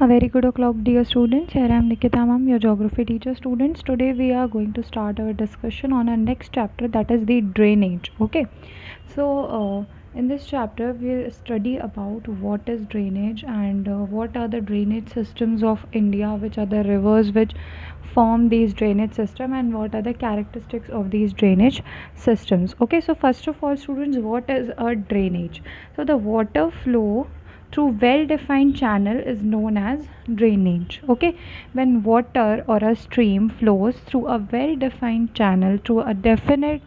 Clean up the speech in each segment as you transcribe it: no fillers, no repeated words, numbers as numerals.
A very good o'clock, dear students. Here I am Nikita ma'am, your geography teacher. Students, today we are going to start our discussion on our next chapter, that is the drainage. Okay, so in this chapter we'll study about what is drainage and what are the drainage systems of India, which are the rivers which form these drainage system, and what are the characteristics of these drainage systems. Okay, so first of all, students, what is a drainage? So the water flow through well defined channel is known as drainage. Okay, when water or a stream flows through a well defined channel through a definite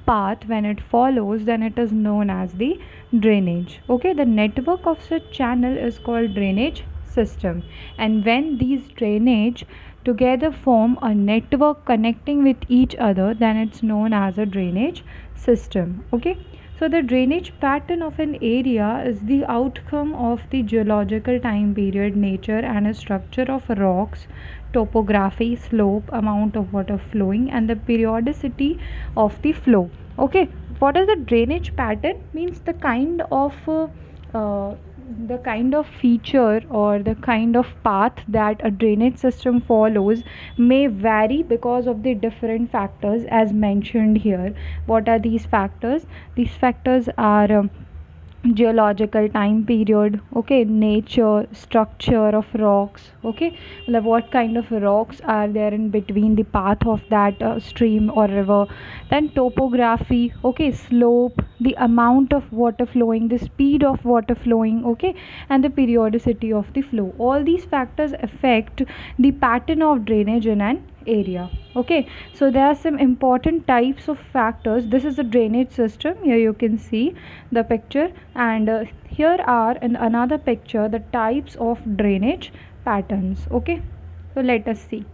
path, when it follows, then it is known as the drainage. Okay, the network of such channel is called drainage system, and when these drainage together form a network connecting with each other, then it's known as a drainage system. Okay, so the drainage pattern of an area is the outcome of the geological time period, nature and a structure of rocks, topography, slope, amount of water flowing, and the periodicity of the flow. Okay, what is the drainage pattern? Means uh, the kind of feature or the kind of path that a drainage system follows may vary because of the different factors as mentioned here. What are these factors? These factors are geological time period, okay, nature, structure of rocks, okay, like what kind of rocks are there in between the path of that stream or river, then topography, okay, slope, the amount of water flowing, the speed of water flowing, okay, and the periodicity of the flow. All these factors affect the pattern of drainage in an area. Okay, so there are some important types of factors. This is the drainage system. Here you can see the picture, and here are in another picture the types of drainage patterns. Okay, so let us see.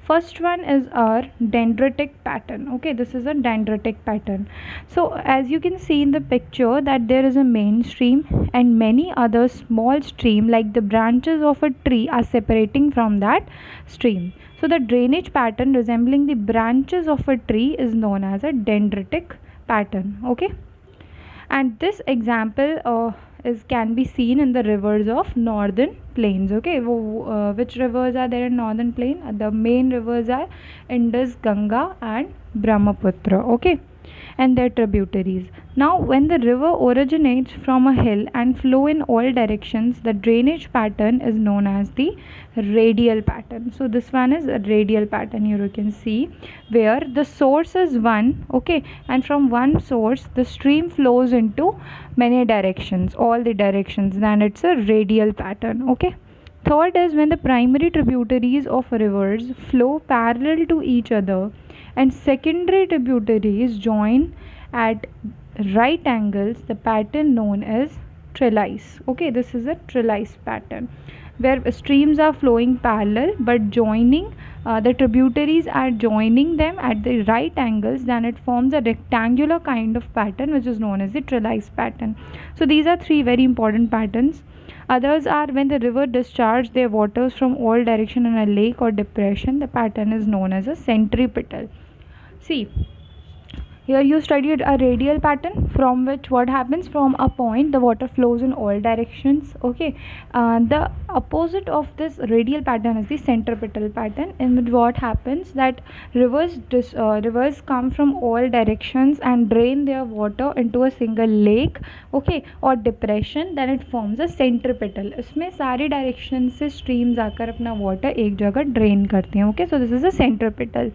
First one is our dendritic pattern. Okay, this is a dendritic pattern. So as you can see in the picture that there is a main stream and many other small stream like the branches of a tree are separating from that stream. So the drainage pattern resembling the branches of a tree is known as a dendritic pattern. Okay, and this example is can be seen in the rivers of northern plains. Okay, which rivers are there in northern plain? The main rivers are Indus, Ganga and Brahmaputra. Okay, and their tributaries. Now, when the river originates from a hill and flow in all directions, the drainage pattern is known as the radial pattern. So this one is a radial pattern. Here you can see where the source is one, okay, and from one source the stream flows into many directions, all the directions, then it's a radial pattern. Okay, third is when the primary tributaries of rivers flow parallel to each other and secondary tributaries join at right angles, the pattern known as trellis. Okay, this is a trellis pattern where streams are flowing parallel but joining, the tributaries are joining them at the right angles, then it forms a rectangular kind of pattern which is known as the trellis pattern. So these are three very important patterns. Others are when the river discharge their waters from all direction in a lake or depression, the pattern is known as a centripetal. See, here you studied a radial pattern from which what happens, from a point the water flows in all directions. Okay, the opposite of this radial pattern is the centripetal pattern, in which what happens that rivers come from all directions and drain their water into a single lake, okay, or depression, then it forms a centripetal. इसमें सारी direction से streams आकर अपना water एक जगह drain करती हैं. Okay, so this is a centripetal.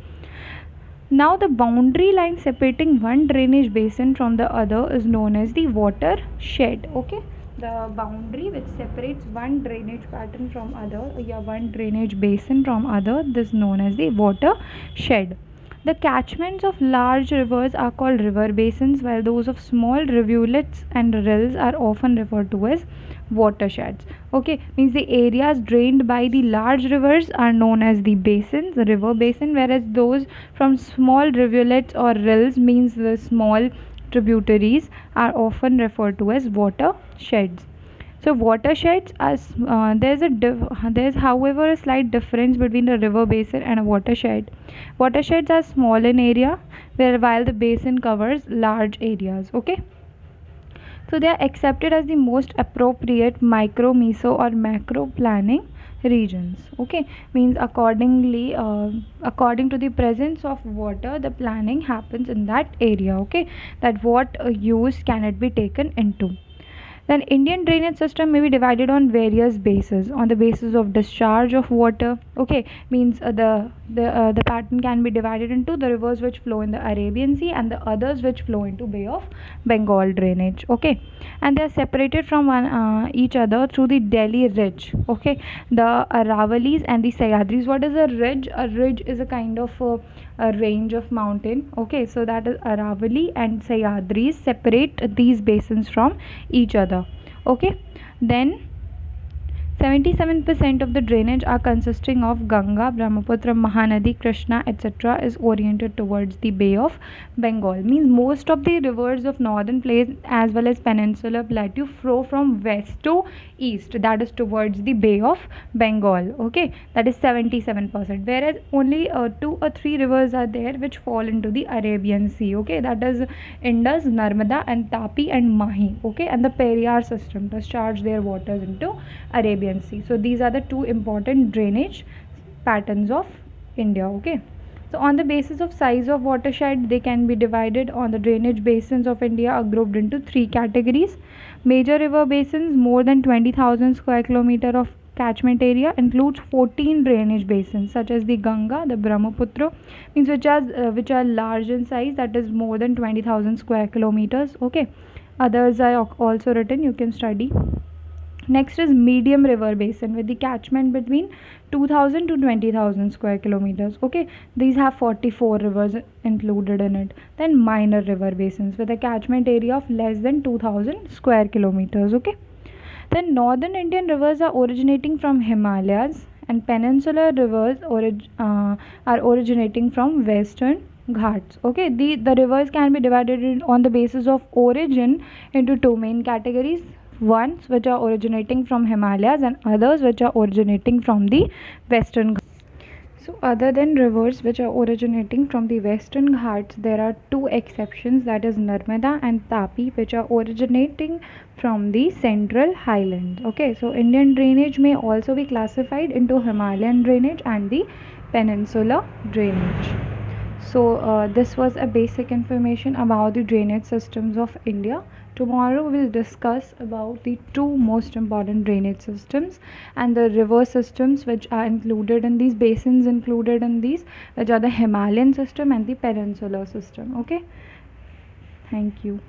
Now the boundary line separating one drainage basin from the other is known as the watershed. Okay, the boundary which separates one drainage pattern from other, one drainage basin from other, this is known as the watershed. The catchments of large rivers are called river basins, while those of small rivulets and rills are often referred to as watersheds. Okay, means the areas drained by the large rivers are known as the basins, the river basin, whereas those from small rivulets or rills, means the small tributaries, are often referred to as watersheds. So watersheds are there's however a slight difference between a river basin and a watershed. Watersheds are small in area, while the basin covers large areas. Okay, so they are accepted as the most appropriate micro, meso or macro planning regions. Okay, means according to the presence of water, the planning happens in that area. Okay, that what use can it be taken into. Then Indian drainage system may be divided on various bases. On the basis of discharge of water, okay, means the pattern can be divided into the rivers which flow in the Arabian Sea and the others which flow into Bay of Bengal drainage. Okay, and they are separated from each other through the Delhi Ridge. Okay, the Aravallis and the Sahyadris. What is a ridge? A ridge is a kind of a range of mountain. Okay, so that is Aravalli and Sahyadris separate these basins from each other. Okay, then 77% of the drainage are consisting of Ganga, Brahmaputra, Mahanadi, Krishna, etc. is oriented towards the Bay of Bengal. Means most of the rivers of northern plains as well as peninsular plateau flow from west to east, that is towards the Bay of Bengal. Okay, that is 77%. Whereas only 2 or 3 rivers are there which fall into the Arabian Sea. Okay, that is Indus, Narmada, and Tapi and Mahi. Okay, and the Periyar system discharge their waters into Arabian Sea. So these are the two important drainage patterns of India. Okay, so on the basis of size of watershed, they can be divided on the drainage basins of India are grouped into 3 categories. Major river basins more than 20,000 square kilometer of catchment area includes 14 drainage basins such as the Ganga, the Brahmaputra, means which are large in size, that is more than 20,000 square kilometers. Okay, others are also written, you can study. Next is medium river basin with the catchment between 2000 to 20,000 square kilometers. Okay, these have 44 rivers included in it. Then minor river basins with a catchment area of less than 2000 square kilometers. Okay, then northern Indian rivers are originating from Himalayas and peninsular rivers are originating from western Ghats. Okay, the rivers can be divided on the basis of origin into 2 main categories, ones which are originating from Himalayas and others which are originating from the western Ghats. So other than rivers which are originating from the western Ghats, there are 2 exceptions, that is Narmada and Tapi, which are originating from the central highlands. Okay, so Indian drainage may also be classified into Himalayan drainage and the peninsular drainage. So this was a basic information about the drainage systems of India. Tomorrow we'll discuss about the 2 most important drainage systems and the river systems which are included in these basins, included in these, which are the Himalayan system and the peninsular system. Okay, thank you.